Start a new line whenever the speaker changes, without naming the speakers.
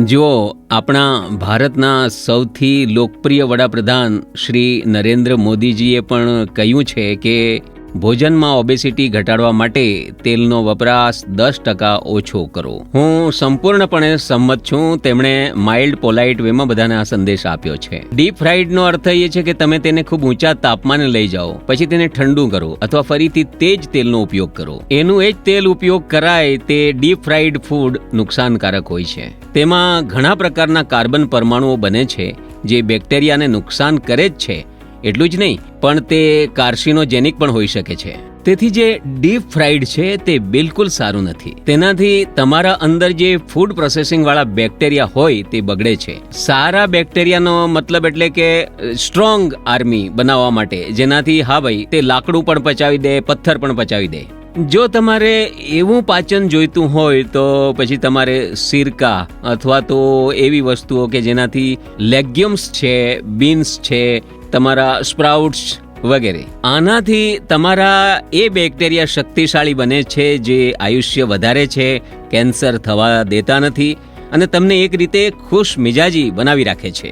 જુઓ, આપણા ભારતના સૌથી લોકપ્રિય વડાપ્રધાન શ્રી નરેન્દ્ર મોદીજીએ પણ કહ્યું છે કે ભોજનમાં ઓબેસિટી ઘટાડવા માટે તેલનો વપરાશ 10% ઓછો કરો. હું સંપૂર્ણપણે સંમત છું. તેમણે માઇલ્ડ પોલાઇટ વેમાં બધાને આ સંદેશ આપ્યો છે. ડીપ ફ્રાઈડનો અર્થ એ છે કે તમે તેને ખૂબ ઊંચા તાપમાને લઈ જાઓ, પછી તેને ઠંડુ કરો અથવા ફરીથી તે જ તેલનો ઉપયોગ કરો. એનું એ જ તેલ ઉપયોગ કરાય તે ડીપ ફ્રાઈડ ફૂડ નુકસાનકારક હોય છે. તેમાં ઘણા પ્રકારના કાર્બન પરમાણુઓ બને છે જે બેક્ટેરિયાને નુકસાન કરે જ છે. એટલું જ નહીં, પણ તે કાર્સિનોજેનિક પણ હોઈ શકે છે. તેથી જે ડીપ ફ્રાઈડ છે તે બિલકુલ સારું નથી. તેનાથી તમારા અંદર જે ફૂડ પ્રોસેસિંગ વાળા બેક્ટેરિયા હોય તે બગડે છે. સારા બેક્ટેરિયાનો મતલબ એટલે કે સ્ટ્રોંગ આર્મી બનાવવા માટે, જેનાથી હા ભાઈ તે લાકડું પણ પચાવી દે, પથ્થર પણ પચાવી દે. જો તમારે એવું પાચન જોઈતું હોય તો પછી તમારે સિરકા અથવા તો એવી વસ્તુઓ કે જેનાથી લેગ્યુમ્સ છે, બીન્સ છે, તમારા સ્પ્રાઉટ્સ વગેરે, આનાથી તમારા એ બેક્ટેરિયા શક્તિશાળી બને છે જે આયુષ્ય વધારે છે, કેન્સર થવા દેતા નથી અને તમને એક રીતે ખુશ મિજાજી બનાવી રાખે છે.